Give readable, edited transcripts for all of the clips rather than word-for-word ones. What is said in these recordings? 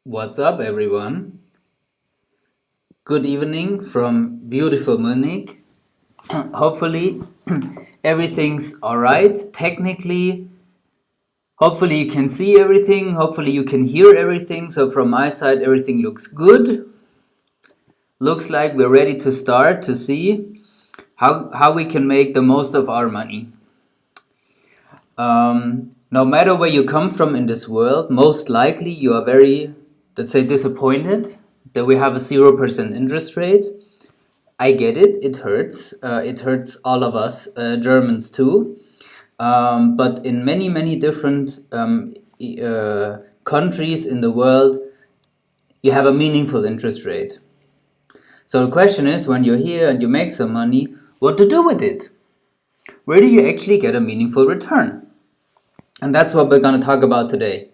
What's up, everyone? Good evening from beautiful Munich. Hopefully, everything's all right. Technically, hopefully, you can see everything. Hopefully, you can hear everything. So, from my side, everything looks good. Looks like we're ready to start to see how we can make the most of our money. No matter where you come from in this world, most likely you are very, let's say, disappointed that we have a 0% interest rate. I get it. It hurts. It hurts all of us Germans too. But in many different countries in the world, you have a meaningful interest rate. So the question is, when you're here and you make some money, what to do with it? Where do you actually get a meaningful return? And that's what we're going to talk about today.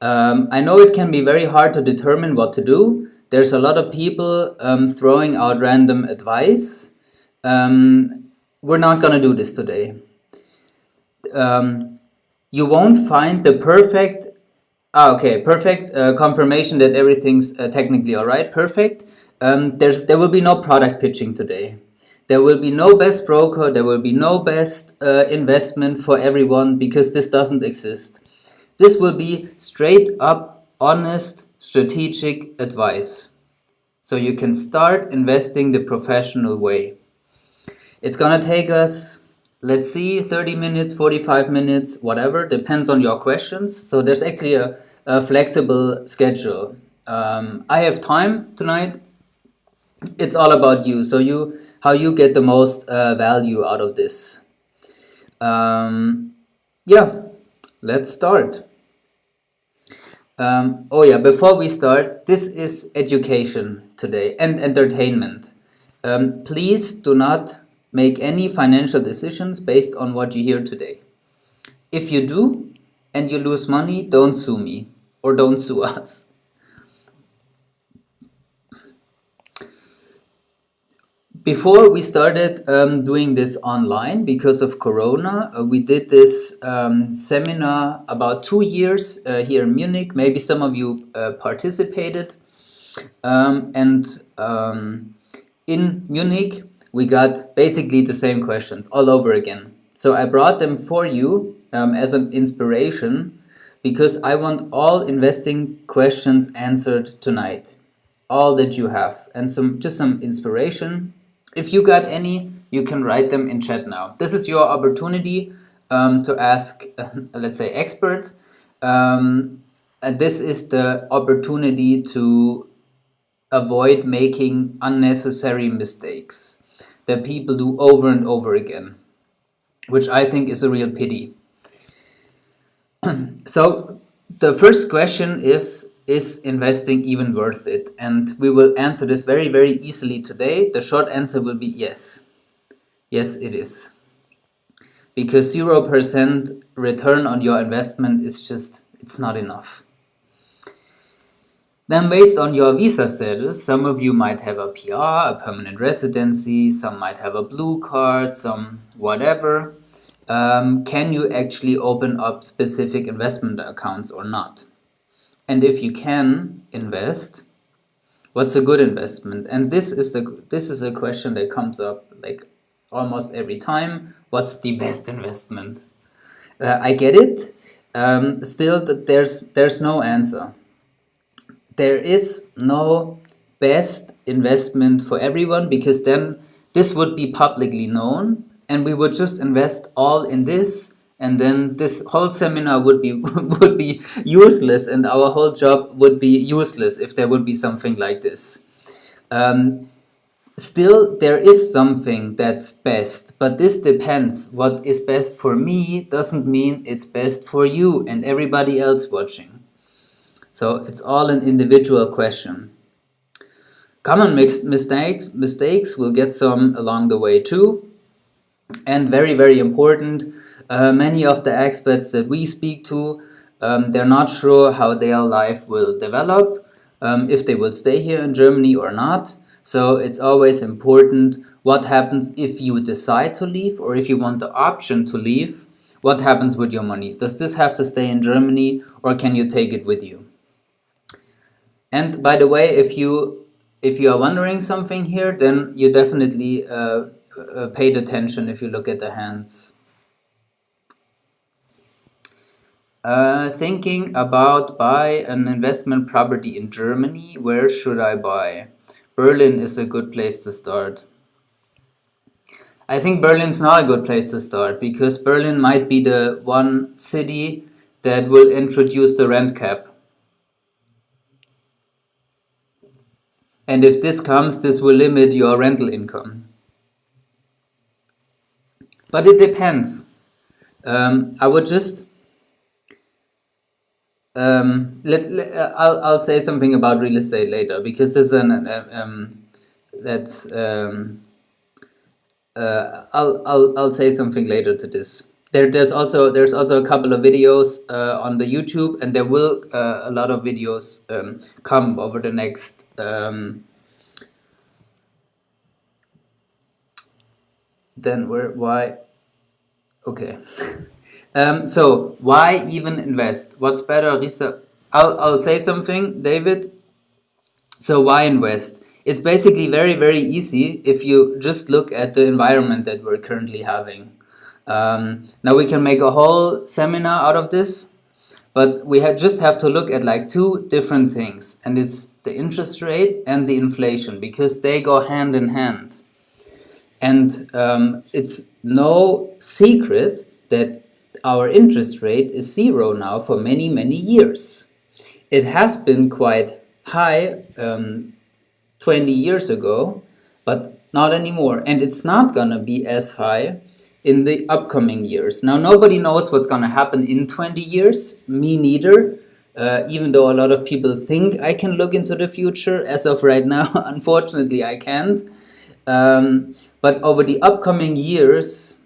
I know it can be very hard to determine what to do. There's a lot of people throwing out random advice. We're not going to do this today. You won't find the perfect confirmation that everything's technically all right. Perfect. There will be no product pitching today. There will be no best broker. There will be no best investment for everyone, because this doesn't exist. This will be straight up, honest, strategic advice. So you can start investing the professional way. It's gonna take us, let's see, 30 minutes, 45 minutes, whatever, depends on your questions. So there's actually a flexible schedule. I have time tonight. It's all about you. So how you get the most value out of this. Yeah, let's start. Before we start, this is education today and entertainment. Please do not make any financial decisions based on what you hear today. If you do and you lose money, don't sue me or don't sue us. Before we started doing this online because of Corona, we did this seminar about 2 years here in Munich. Maybe some of you participated. In Munich, we got basically the same questions all over again. So I brought them for you as an inspiration, because I want all investing questions answered tonight. All that you have, and just some inspiration. If you got any, you can write them in chat now. This is your opportunity to ask, let's say, expert. And this is the opportunity to avoid making unnecessary mistakes that people do over and over again, which I think is a real pity. So the first question is investing even worth it? And we will answer this very easily today. The short answer will be yes. Yes, it is. Because 0% return on your investment is just, it's not enough. Then based on your visa status, some of you might have a PR, a permanent residency, some might have a blue card, some whatever. Can you actually open up specific investment accounts or not? And if you can invest, what's a good investment? And this is a question that comes up like almost every time. What's the best investment? I get it. Still, there's no answer. There is no best investment for everyone, because then this would be publicly known and we would just invest all in this, and then this whole seminar would be would be useless, and our whole job would be useless if there would be something like this. Still, there is something that's best, but this depends. What is best for me doesn't mean it's best for you and everybody else watching. So it's all an individual question. Common mistakes, we'll get some along the way too. And very important, many of the experts that we speak to, they're not sure how their life will develop, if they will stay here in Germany or not. So it's always important what happens if you decide to leave, or if you want the option to leave. What happens with your money? Does this have to stay in Germany, or can you take it with you? And by the way, if you are wondering something here, then you definitely paid attention if you look at the hands. Thinking about buy an investment property in Germany. Where should I buy? Berlin is a good place to start. I think Berlin's not a good place to start because Berlin might be the one city that will introduce the rent cap. And if this comes, this will limit your rental income. But it depends. I would just I'll say something about real estate later because this is I'll say something later to this. There's also a couple of videos on the YouTube, and there will a lot of videos come over the next then why okay. So why even invest? What's better, Risa? I'll say something, David. So why invest? It's basically very, very easy if you just look at the environment that we're currently having. Now we can make a whole seminar out of this, but we just have to look at like two different things, and it's the interest rate and the inflation because they go hand in hand. And it's no secret that our interest rate is zero now for many, many years. It has been quite high 20 years ago, but not anymore. And it's not going to be as high in the upcoming years. Now, nobody knows what's going to happen in 20 years, me neither. Even though a lot of people think I can look into the future, as of right now, unfortunately, I can't. But over the upcoming years,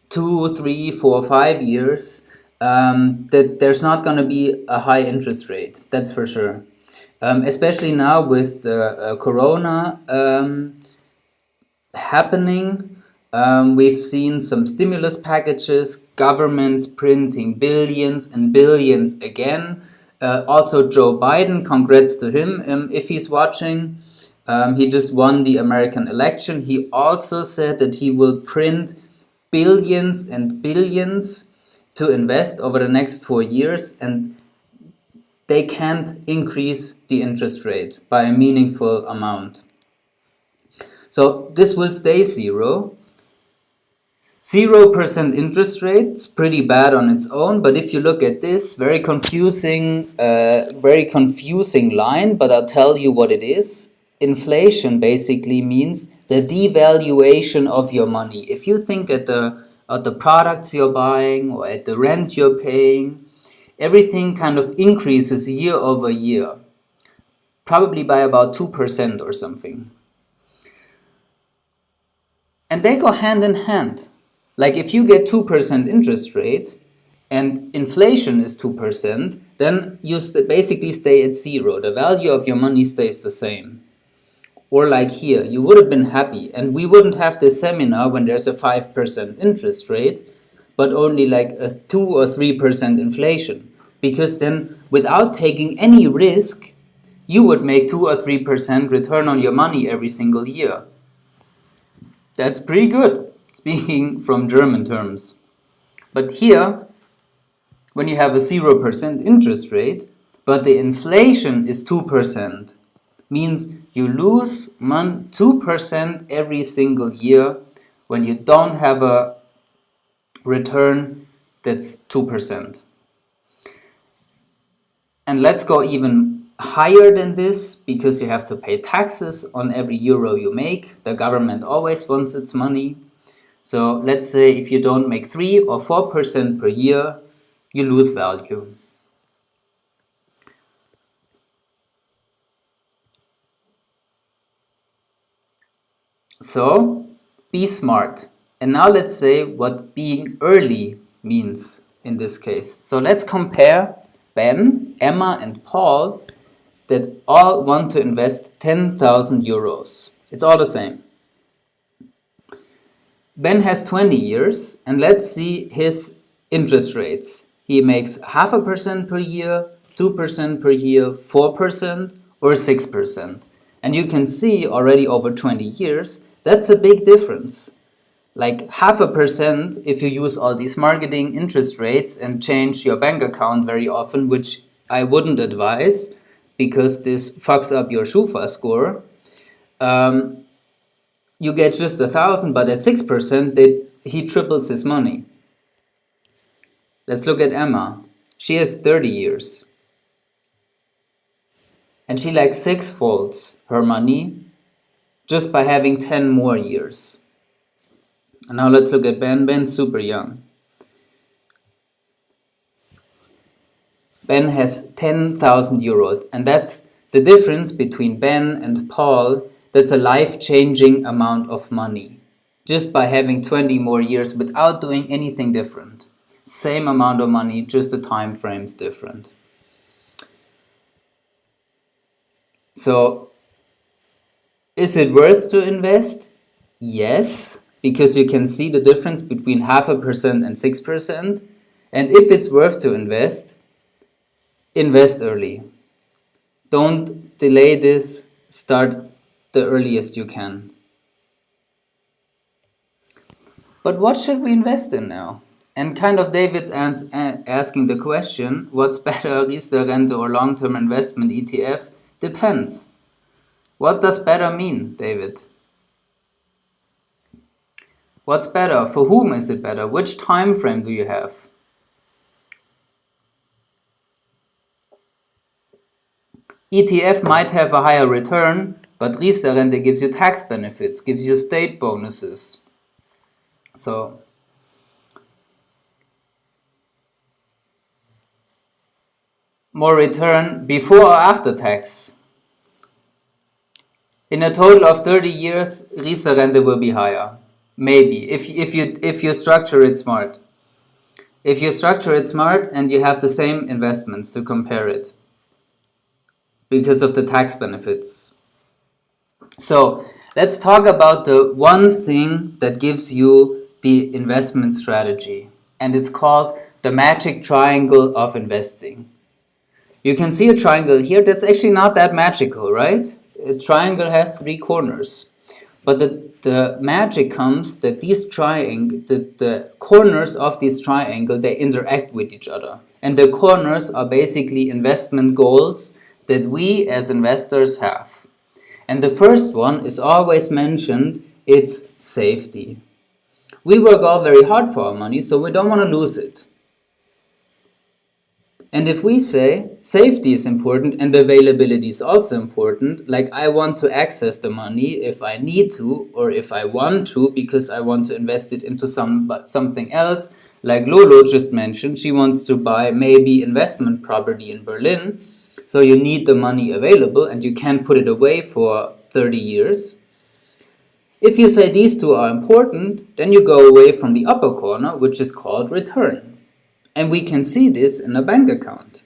2, 3, 4, 5 years, that there's not going to be a high interest rate. That's for sure. Especially now with the corona happening, we've seen some stimulus packages, governments printing billions and billions again. Also Joe Biden, congrats to him if he's watching. He just won the American election. He also said that he will print billions and billions to invest over the next 4 years, and they can't increase the interest rate by a meaningful amount. So this will stay zero. 0% interest rate is pretty bad on its own, but if you look at this very confusing line, but I'll tell you what it is. Inflation basically means the devaluation of your money. If you think at the products you're buying or at the rent you're paying, everything kind of increases year over year, probably by about 2% or something. And they go hand in hand. Like if you get 2% interest rate and inflation is 2%, then you basically stay at zero. The value of your money stays the same. Or like here, you would have been happy, and we wouldn't have this seminar when there's a 5% interest rate, but only like a 2 or 3% inflation. Because then, without taking any risk, you would make 2 or 3% return on your money every single year. That's pretty good, speaking from German terms. But here, when you have a 0% interest rate, but the inflation is 2%, means you lose 2% every single year when you don't have a return that's 2%. And let's go even higher than this, because you have to pay taxes on every euro you make. The government always wants its money. So let's say if you don't make 3 or 4% per year, you lose value. So be smart. And now let's say what being early means in this case. So let's compare Ben, Emma, and Paul that all want to invest 10,000 euros. It's all the same. Ben has 20 years, and let's see his interest rates. He makes 0.5% per year, 2% per year, 4%, or 6%. And you can see already over 20 years, that's a big difference. Like 0.5% if you use all these marketing interest rates and change your bank account very often, which I wouldn't advise because this fucks up your Schufa score. You get just 1,000, but at 6%, he triples his money. Let's look at Emma. She has 30 years. And she like six-folds her money just by having 10 more years. And now let's look at Ben. Ben's super young. Ben has 10,000 euros, and that's the difference between Ben and Paul. That's a life-changing amount of money, just by having 20 more years without doing anything different. Same amount of money, just the time frame's different. So, is it worth to invest? Yes, because you can see the difference between 0.5% and 6%. And if it's worth to invest early. Don't delay this, start the earliest you can. But what should we invest in now? And kind of David's asking the question, what's better, Riester-Rente or long-term investment ETF? Depends. What does better mean, David? What's better? For whom is it better? Which time frame do you have? ETF might have a higher return, but Riester-Rente gives you tax benefits, gives you state bonuses. So, more return before or after tax? In a total of 30 years, Riester-Rente will be higher. Maybe, if you structure it smart. If you structure it smart and you have the same investments to compare it. Because of the tax benefits. So, let's talk about the one thing that gives you the investment strategy. And it's called the magic triangle of investing. You can see a triangle here that's actually not that magical, right? A triangle has 3 corners. But the magic comes that the corners of this triangle, they interact with each other. And the corners are basically investment goals that we as investors have. And the first one is always mentioned, it's safety. We work all very hard for our money, so we don't want to lose it. And if we say safety is important and availability is also important, like I want to access the money if I need to or if I want to because I want to invest it into something else, like Lolo just mentioned, she wants to buy maybe investment property in Berlin, so you need the money available and you can't put it away for 30 years. If you say these two are important, then you go away from the upper corner, which is called return. And we can see this in a bank account.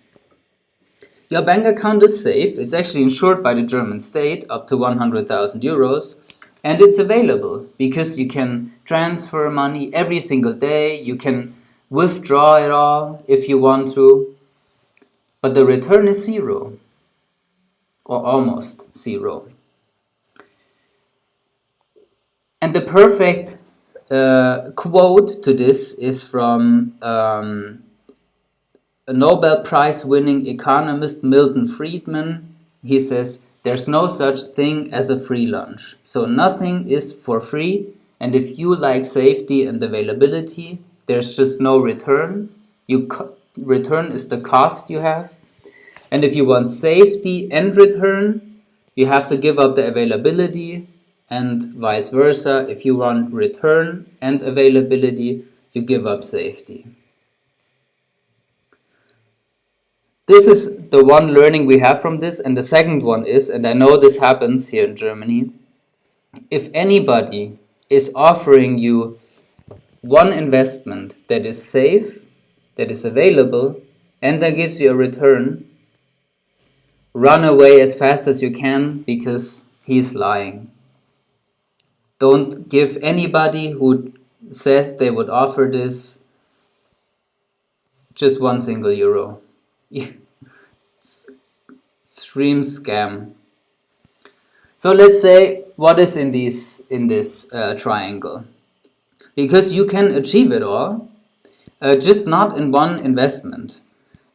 Your bank account is safe, it's actually insured by the German state up to 100,000 euros, and it's available because you can transfer money every single day, you can withdraw it all if you want to, but the return is 0, or almost 0. And the perfect quote to this is from a Nobel Prize winning economist, Milton Friedman. He says, there's no such thing as a free lunch. So nothing is for free. And if you like safety and availability, there's just no return. Return is the cost you have. And if you want safety and return, you have to give up the availability, and vice versa. If you want return and availability, you give up safety. This is the one learning we have from this, and the second one is, and I know this happens here in Germany, if anybody is offering you one investment that is safe, that is available, and that gives you a return, run away as fast as you can because he's lying. Don't give anybody who says they would offer this just 1 single euro. extreme scam. So let's say what is in this triangle, because you can achieve it all, just not in one investment.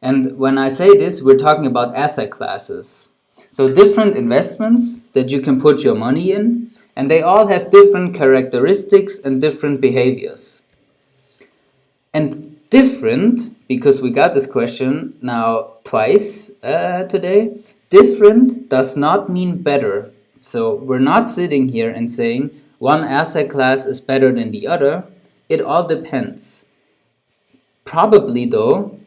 And when I say this, we're talking about asset classes. So different investments that you can put your money in, and they all have different characteristics and different behaviors. And different, because we got this question now twice today, different does not mean better. So we're not sitting here and saying one asset class is better than the other. It all depends. Probably though,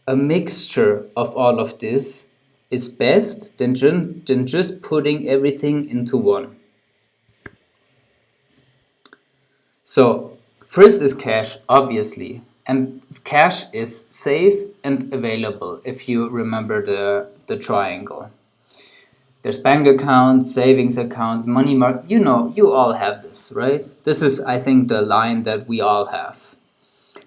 a mixture of all of this is best than just putting everything into one. So first is cash, obviously, and cash is safe and available if you remember the triangle. There's bank accounts, savings accounts, money market, you all have this, right? This is, I think, the line that we all have.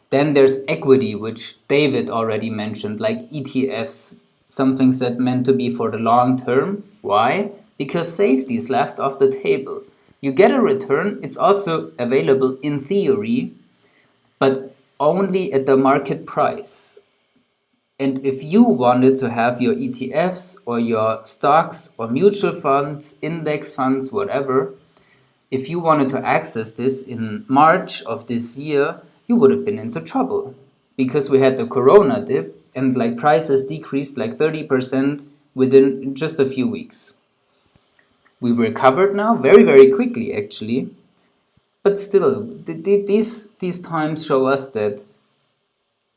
Then there's equity, which David already mentioned, like ETFs, some things that meant to be for the long term. Why? Because safety is left off the table. You get a return, it's also available in theory, but only at the market price. And if you wanted to have your ETFs or your stocks or mutual funds, index funds, whatever, if you wanted to access this in March of this year, you would have been into trouble, because we had the corona dip and like prices decreased like 30% within just a few weeks. We recovered now very, very quickly actually, but still these times show us that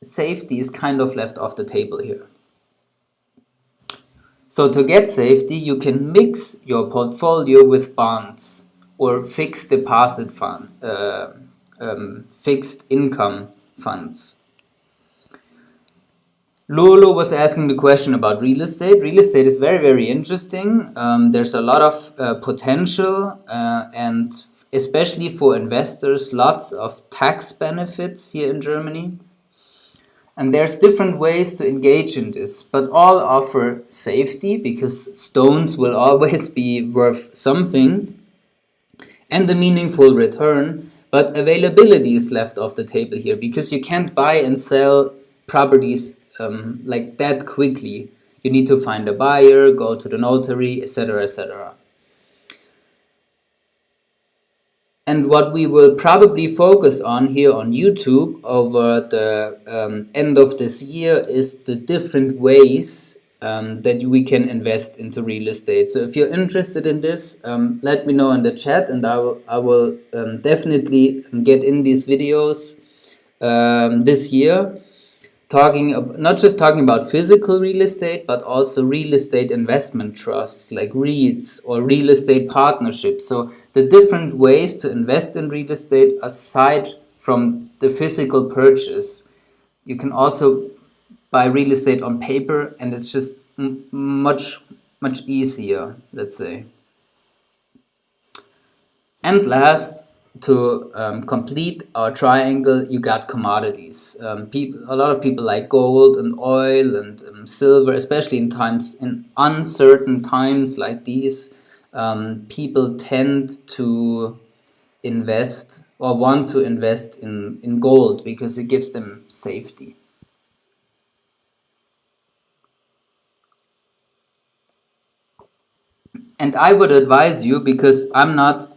safety is kind of left off the table here. So to get safety, you can mix your portfolio with bonds or fixed deposit fund, fixed income funds. Lolo was asking the question about real estate. Real estate is very, very interesting. There's a lot of potential and especially for investors, lots of tax benefits here in Germany. And there's different ways to engage in this, but all offer safety because stones will always be worth something, and a meaningful return, but availability is left off the table here because you can't buy and sell properties like that quickly. You need to find a buyer, go to the notary, etc., etc. And what we will probably focus on here on YouTube over the end of this year is the different ways that we can invest into real estate. So if you're interested in this, let me know in the chat, and I will definitely get in these videos this year, not just talking about physical real estate, but also real estate investment trusts like REITs or real estate partnerships. So the different ways to invest in real estate aside from the physical purchase. You can also buy real estate on paper, and it's just much easier, let's say. And last, to complete our triangle, you got commodities. A lot of people like gold and oil and silver, especially in uncertain times like these. People tend to invest or want to invest in gold because it gives them safety. And I would advise you, because I'm not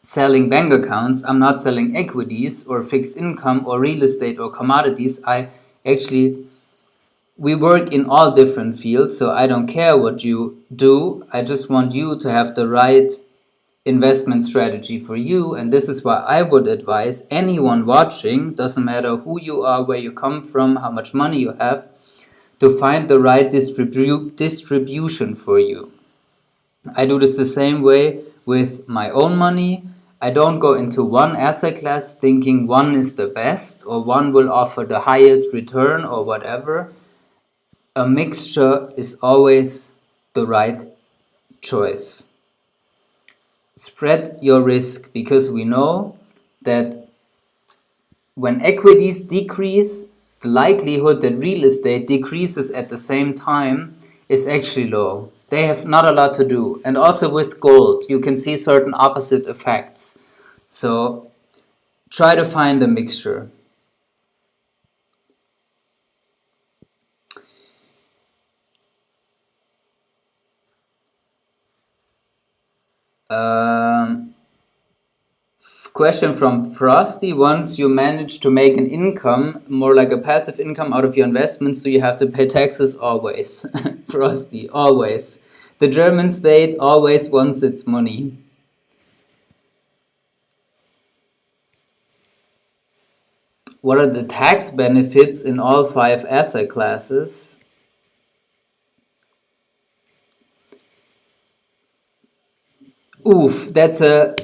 selling bank accounts, I'm not selling equities or fixed income or real estate or commodities. We work in all different fields, so I don't care what you do. I just want you to have the right investment strategy for you, and this is why I would advise anyone watching, doesn't matter who you are, where you come from, how much money you have, to find the right distribution for you. I do this the same way with my own money. I don't go into one asset class thinking one is the best or one will offer the highest return or whatever. A mixture is always the right choice. Spread your risk, because we know that when equities decrease, the likelihood that real estate decreases at the same time is actually low. They have not a lot to do. And also with gold, you can see certain opposite effects. So try to find a mixture. Um, Question from Frosty. Once you manage to make an income, more like a passive income out of your investments, do you have to pay taxes? Always. Frosty, always. The German state always wants its money. What are the tax benefits in all 5 asset classes? Oof, that's a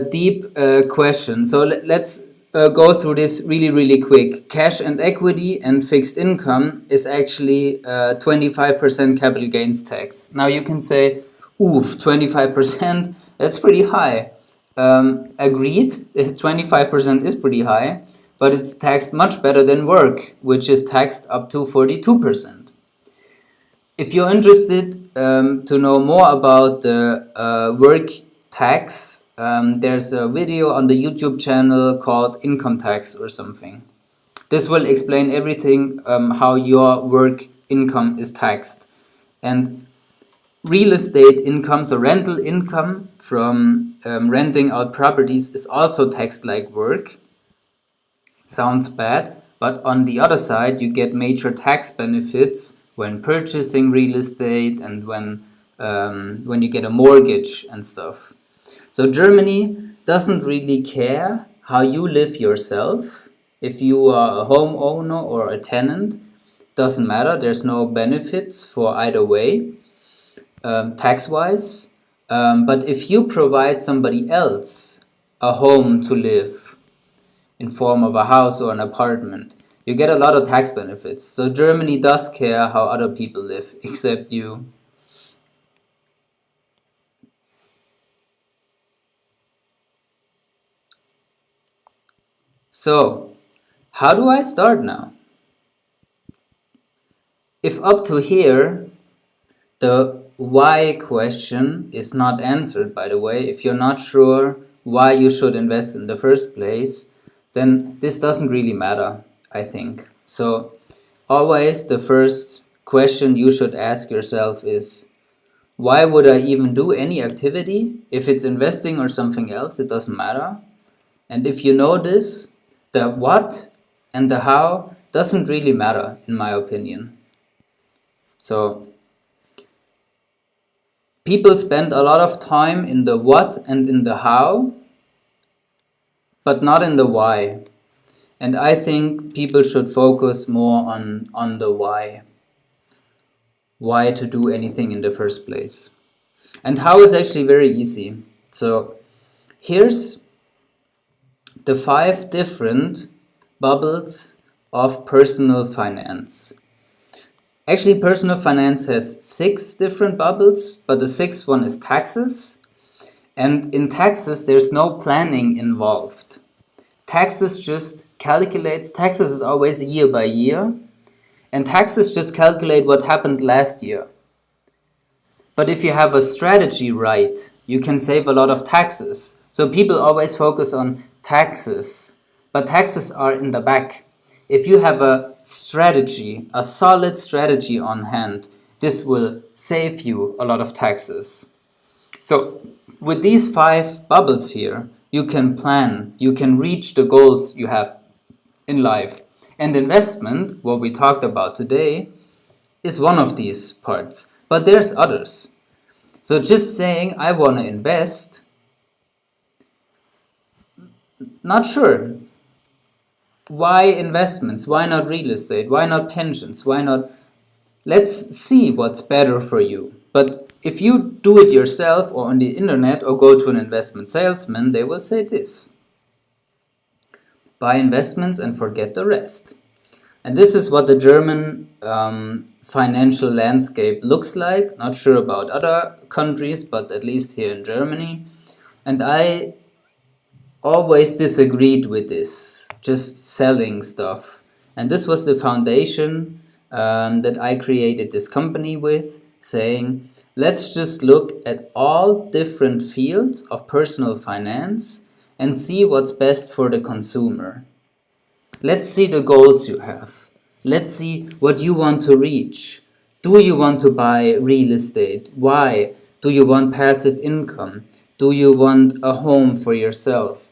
deep question. So let's go through this really quick. Cash and equity and fixed income is actually 25% capital gains tax. Now you can say, oof, 25%, that's pretty high. Agreed, 25% is pretty high, but it's taxed much better than work, which is taxed up to 42%. If you're interested to know more about the work tax, there's a video on the YouTube channel called Income Tax or something. This will explain everything how your work income is taxed. And real estate income, so rental income from renting out properties, is also taxed like work. Sounds bad, but on the other side, you get major tax benefits when purchasing real estate and when you get a mortgage and stuff. So Germany doesn't really care how you live yourself. If you are a homeowner or a tenant, doesn't matter. There's no benefits for either way, tax-wise. But if you provide somebody else a home to live, in form of a house or an apartment, you get a lot of tax benefits. So Germany does care how other people live, except you. So, how do I start now? If up to here, the why question is not answered, by the way, if you're not sure why you should invest in the first place, then this doesn't really matter, I think. So, always the first question you should ask yourself is, why would I even do any activity? If it's investing or something else, it doesn't matter. And if you know this, the what and the how doesn't really matter, in my opinion. So, people spend a lot of time in the what and in the how, but not in the why. And I think people should focus more on the why. Why to do anything in the first place. And how is actually very easy. So here's the 5 different bubbles of personal finance. Actually, personal finance has 6 different bubbles, but the 6th one is taxes. And in taxes, there's no planning involved. Taxes just calculates, taxes is always year by year, and taxes just calculate what happened last year. But if you have a strategy right, you can save a lot of taxes. So people always focus on taxes, but taxes are in the back. If you have a strategy, a solid strategy on hand, this will save you a lot of taxes. So with these 5 bubbles here, you can plan, you can reach the goals you have in life. And investment, what we talked about today, is one of these parts. But there's others. So just saying I want to invest, not sure. Why investments? Why not real estate? Why not pensions? Why not? Let's see what's better for you. But if you do it yourself or on the internet or go to an investment salesman, they will say this. Buy investments and forget the rest. And this is what the German financial landscape looks like. Not sure about other countries, but at least here in Germany. And I always disagreed with this, just selling stuff. And this was the foundation that I created this company with, saying, let's just look at all different fields of personal finance and see what's best for the consumer. Let's see the goals you have. Let's see what you want to reach. Do you want to buy real estate? Why? Do you want passive income? Do you want a home for yourself?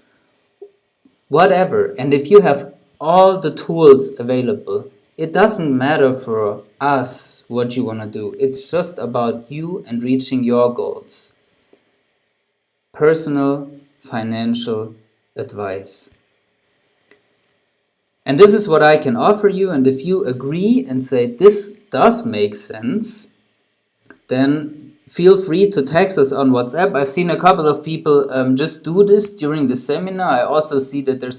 Whatever. And if you have all the tools available, it doesn't matter for us what you want to do. It's just about you and reaching your goals. Personal financial advice. And this is what I can offer you. And if you agree and say this does make sense, then feel free to text us on WhatsApp. I've seen a couple of people just do this during the seminar. I also see that there's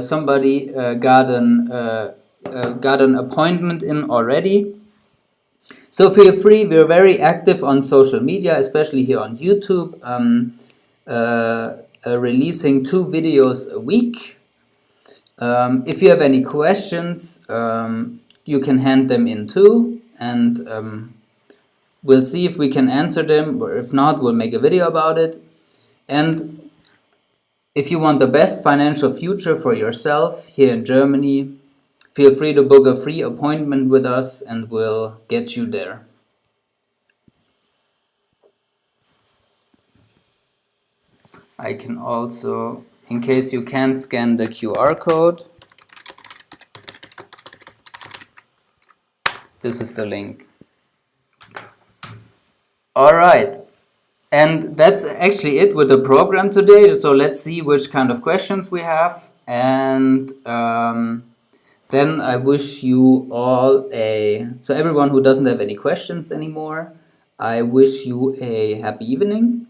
somebody got an appointment in already. So feel free. We're very active on social media, especially here on YouTube, releasing 2 videos a week. If you have any questions, you can hand them in too, and we'll see if we can answer them, or if not, we'll make a video about it. And if you want the best financial future for yourself here in Germany, feel free to book a free appointment with us and we'll get you there. I can also, in case you can't scan the QR code, this is the link. Alright, and that's actually it with the program today. So let's see which kind of questions we have, and then I wish you all so everyone who doesn't have any questions anymore, I wish you a happy evening,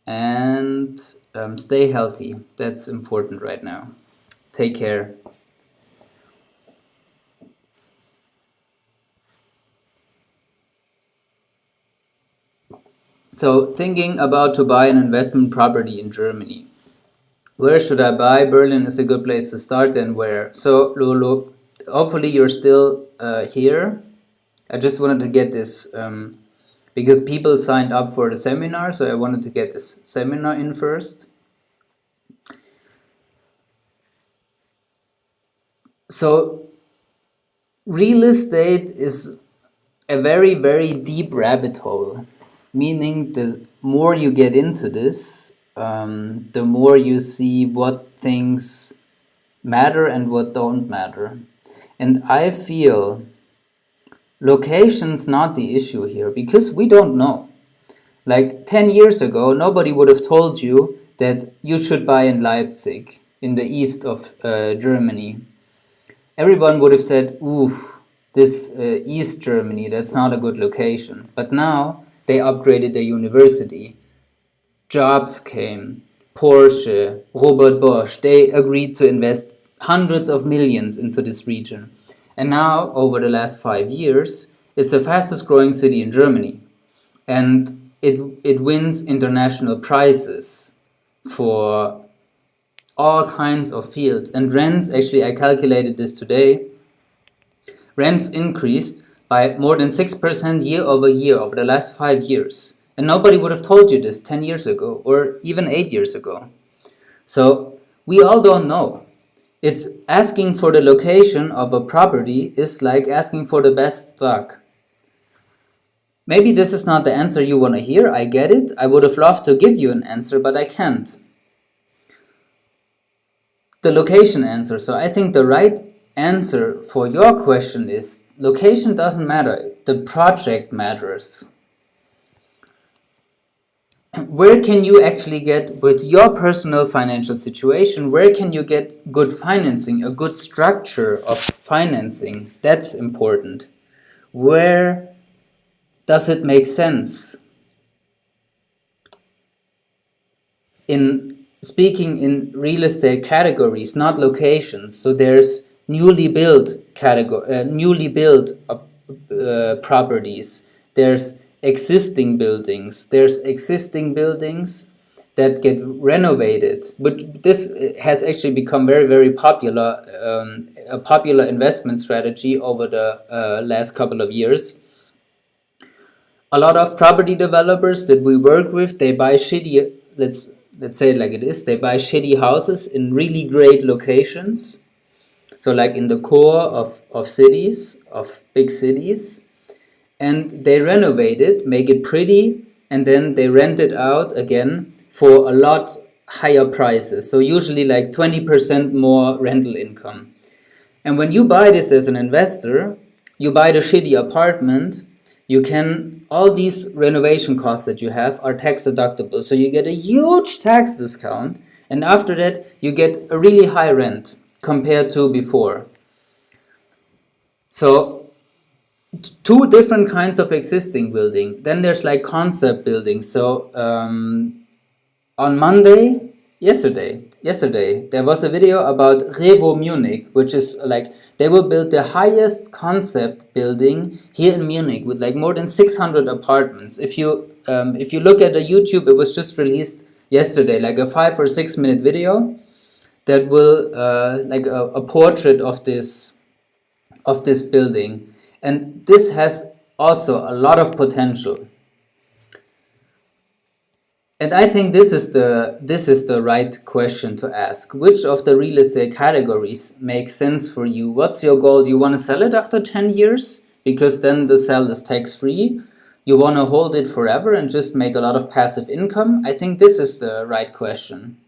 and stay healthy. That's important right now. Take care. So thinking about to buy an investment property in Germany. Where should I buy? Berlin is a good place to start, and where? So Lulu, hopefully you're still here. I just wanted to get this because people signed up for the seminar, so I wanted to get this seminar in first. So real estate is a very, very deep rabbit hole, meaning the more you get into this, the more you see what things matter and what don't matter. And I feel location's not the issue here, because we don't know. Like 10 years ago, nobody would have told you that you should buy in Leipzig, in the east of Germany. Everyone would have said, oof, this East Germany, that's not a good location. But now they upgraded the university. Jobs came. Porsche, Robert Bosch, they agreed to invest hundreds of millions into this region. And now, over the last 5 years, it's the fastest growing city in Germany. And it wins international prizes for all kinds of fields. And rents, actually I calculated this today, rents increased by more than 6% year over year over the last 5 years. And nobody would have told you this 10 years ago or even 8 years ago. So we all don't know. It's asking for the location of a property is like asking for the best stock. Maybe this is not the answer you want to hear, I get it. I would have loved to give you an answer, but I can't. The location answer. So I think the right answer for your question is location doesn't matter, the project matters. Where can you actually get, with your personal financial situation, where can you get good financing, a good structure of financing? That's important. Where does it make sense? In speaking in real estate categories, not locations. So there's newly built properties. There's existing buildings. that get renovated. But this has actually become very, very popular, a popular investment strategy over the last couple of years. A lot of property developers that we work with, they buy shitty, let's say it like it is, they buy shitty houses in really great locations. So like in the core of cities, of big cities, and they renovate it, make it pretty, and then they rent it out again for a lot higher prices. So usually like 20% more rental income. And when you buy this as an investor, you buy the shitty apartment, you can, all these renovation costs that you have are tax deductible. So you get a huge tax discount, and after that, you get a really high rent compared to before. So two different kinds of existing building. Then there's like concept building. So on Monday, yesterday, there was a video about Revo Munich, which is like they will build the highest concept building here in Munich with like more than 600 apartments. If you look at the YouTube, it was just released yesterday, like a 5 or 6 minute video that will like a portrait of this building, and this has also a lot of potential. And I think this is the right question to ask. Which of the real estate categories makes sense for you? What's your goal? Do you want to sell it after 10 years? Because then the sale is tax free. You want to hold it forever and just make a lot of passive income? I think this is the right question.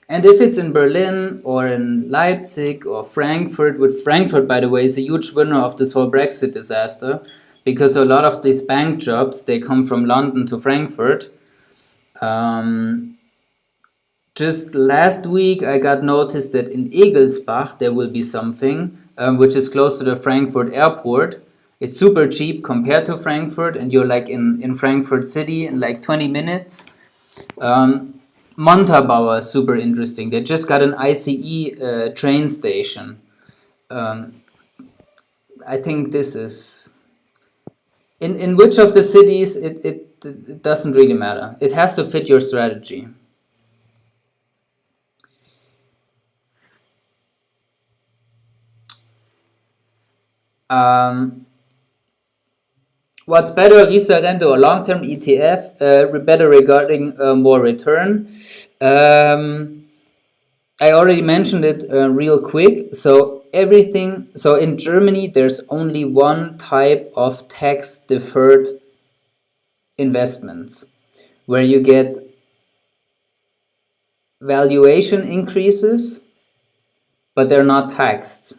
And if it's in Berlin or in Leipzig or Frankfurt, which Frankfurt, by the way, is a huge winner of this whole Brexit disaster, because a lot of these bank jobs, they come from London to Frankfurt. Just last week, I got noticed that in Egelsbach, there will be something, which is close to the Frankfurt airport. It's super cheap compared to Frankfurt, and you're like in Frankfurt city in like 20 minutes. Montabaur is super interesting. They just got an ICE train station. I think this is... In which of the cities, it doesn't really matter. It has to fit your strategy. What's better, Riester Rente or long-term ETF? Better regarding more return. I already mentioned it real quick. So everything. So in Germany, there's only one type of tax-deferred investments, where you get valuation increases, but they're not taxed.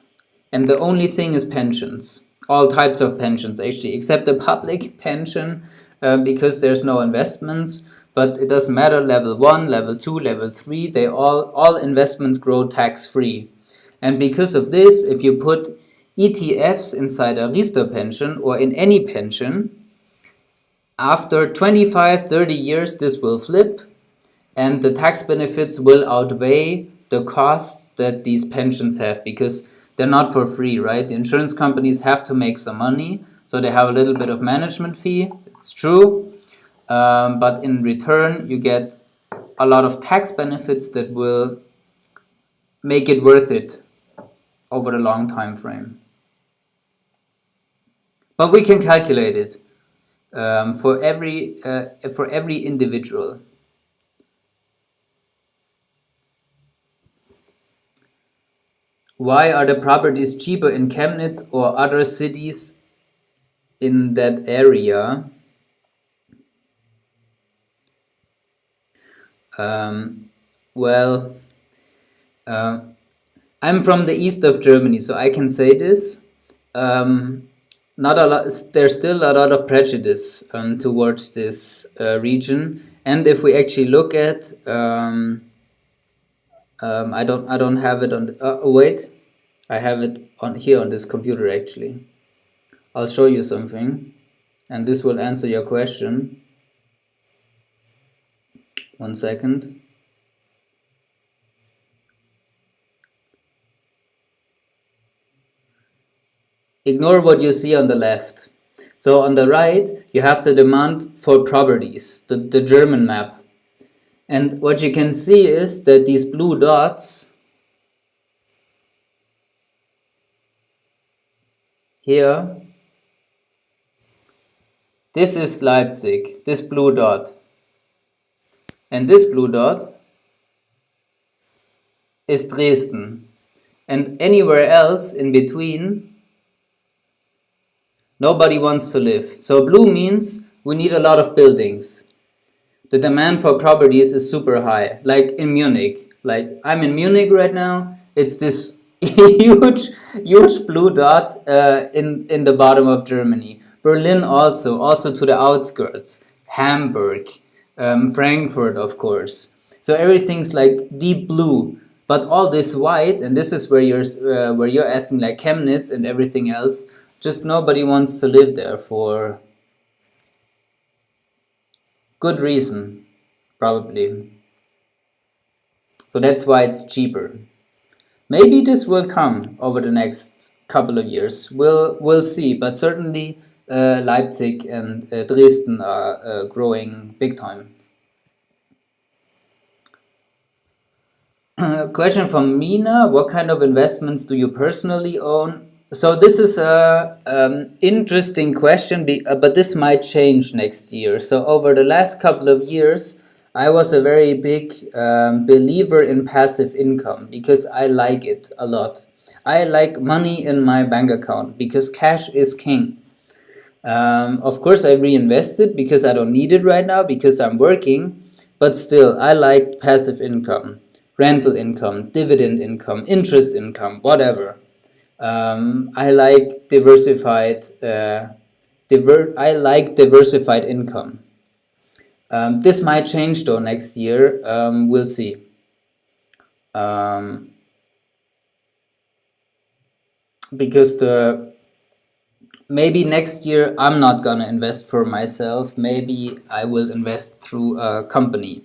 And the only thing is pensions. All types of pensions, actually, except the public pension, because there's no investments. But it doesn't matter, level 1, level 2, level 3, they all investments grow tax-free. And because of this, if you put ETFs inside a Riester pension or in any pension, after 25, 30 years, this will flip, and the tax benefits will outweigh the costs that these pensions have, because they're not for free, right? The insurance companies have to make some money, so they have a little bit of management fee. It's true. But in return, you get a lot of tax benefits that will make it worth it over the long time frame. But we can calculate it for every individual. Why are the properties cheaper in Chemnitz or other cities in that area? Well, I'm from the east of Germany, so I can say this. Not a lot. There's still a lot of prejudice towards this region, and if we actually look at, I don't have it on. Wait, I have it on here on this computer actually. I'll show you something, and this will answer your question. 1 second. Ignore what you see on the left. So on the right, you have the demand for properties, the German map. And what you can see is that these blue dots here, this is Leipzig, this blue dot. And this blue dot is Dresden. And anywhere else in between, nobody wants to live. So blue means we need a lot of buildings. The demand for properties is super high, like in Munich. Like I'm in Munich right now. It's this huge blue dot in the bottom of Germany. Berlin also to the outskirts. Hamburg, Frankfurt, of course. So everything's like deep blue, but all this white, and this is where you're asking like Chemnitz and everything else. Just nobody wants to live there for good reason, probably. So that's why it's cheaper. Maybe this will come over the next couple of years. We'll see. But certainly Leipzig and Dresden are growing big time. Question from Mina: what kind of investments do you personally own? So this is a interesting question, but this might change next year. So over the last couple of years, I was a very big believer in passive income because I like it a lot. I like money in my bank account because cash is king. Of course, I reinvest it because I don't need it right now because I'm working, but still, I like passive income, rental income, dividend income, interest income, whatever. I like I like diversified income. This might change though next year. We'll see. Um, because the maybe next year I'm not gonna invest for myself. Maybe I will invest through a company,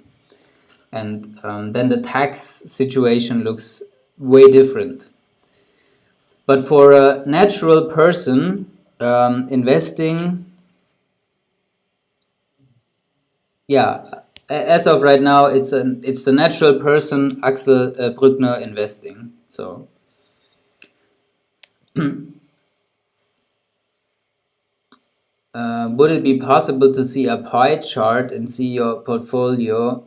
and then the tax situation looks way different. But for a natural person, investing, yeah, as of right now, it's the natural person Axel Brückner investing. So would it be possible to see a pie chart and see your portfolio?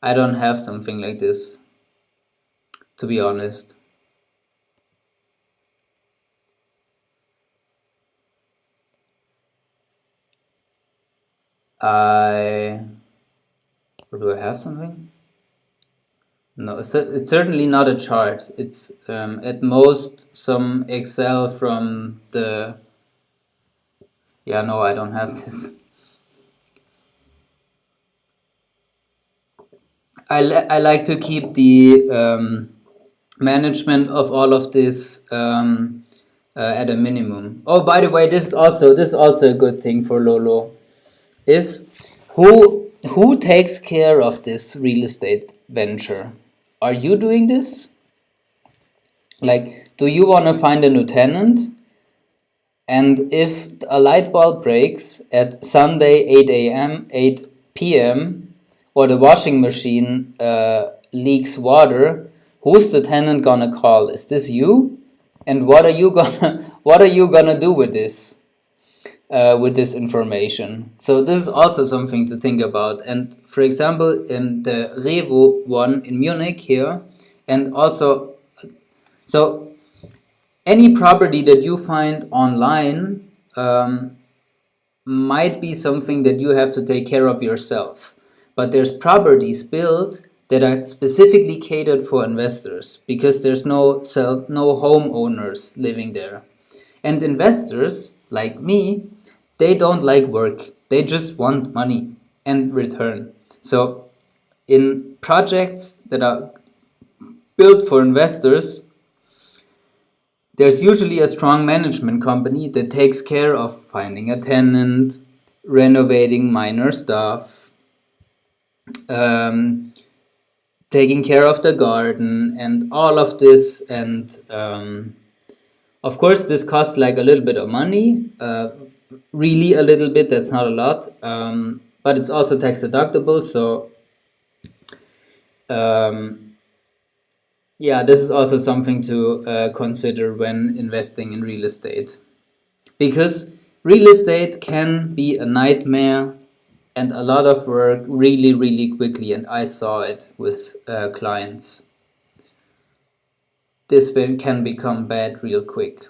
I don't have something like this, to be honest. Or do I have something? No, it's certainly not a chart. It's at most some Excel from the. Yeah, no, I don't have this. I like to keep the management of all of this at a minimum. Oh, by the way, this is also a good thing for Lolo. Is who takes care of this real estate venture? Are you doing this? Like, do you want to find a new tenant? And if a light bulb breaks at Sunday 8 a.m., 8 p.m., or the washing machine leaks water, who's the tenant gonna call? Is this you? And what are you gonna do with this information? So this is also something to think about. And for example, in the Revo one in Munich here, and also so any property that you find online might be something that you have to take care of yourself. But there's properties built that are specifically catered for investors because there's no homeowners living there. And investors, like me, they don't like work. They just want money and return. So in projects that are built for investors, there's usually a strong management company that takes care of finding a tenant, renovating minor stuff, um, taking care of the garden, and all of this. And of course, this costs like a little bit of money, really a little bit, that's not a lot. but it's also tax deductible. So yeah, this is also something to consider when investing in real estate, because real estate can be a nightmare and a lot of work really, really quickly, and I saw it with clients. This can become bad real quick.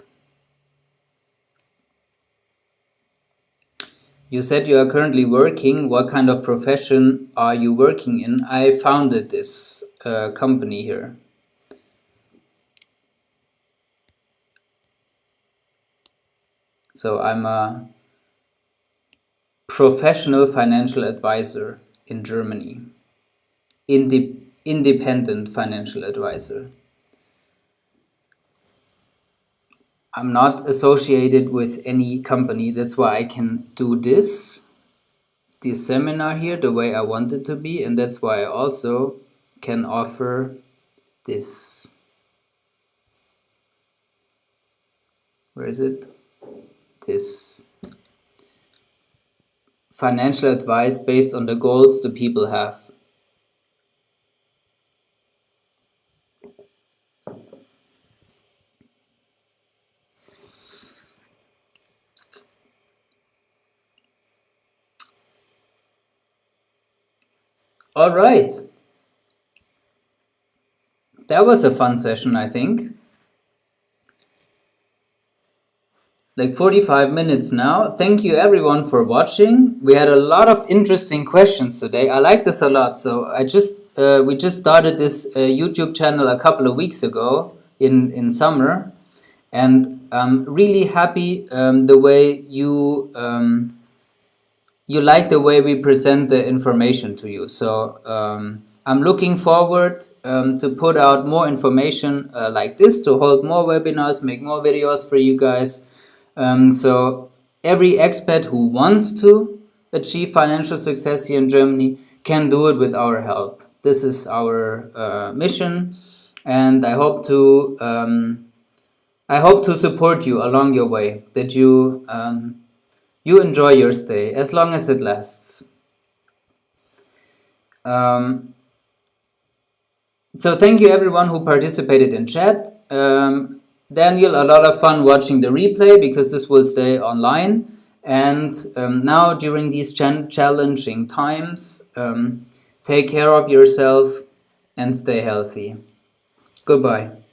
You said you are currently working. What kind of profession are you working in? I founded this company here. So I'm a professional financial advisor in Germany. Independent financial advisor. I'm not associated with any company. That's why I can do this seminar here the way I want it to be, and that's why I also can offer this. Where is it? This financial advice based on the goals the people have. All right. That was a fun session, I think. Like 45 minutes now. Thank you everyone for watching. We had a lot of interesting questions today. I like this a lot. So we just started this YouTube channel a couple of weeks ago in summer, and I'm really happy the way you like the way we present the information to you. So I'm looking forward to put out more information like this, to hold more webinars, make more videos for you guys. So every expat who wants to achieve financial success here in Germany can do it with our help. This is our mission, and I hope to support you along your way, that you enjoy your stay as long as it lasts. So thank you everyone who participated in chat. Daniel, a lot of fun watching the replay because this will stay online. And now during these challenging times, take care of yourself and stay healthy. Goodbye.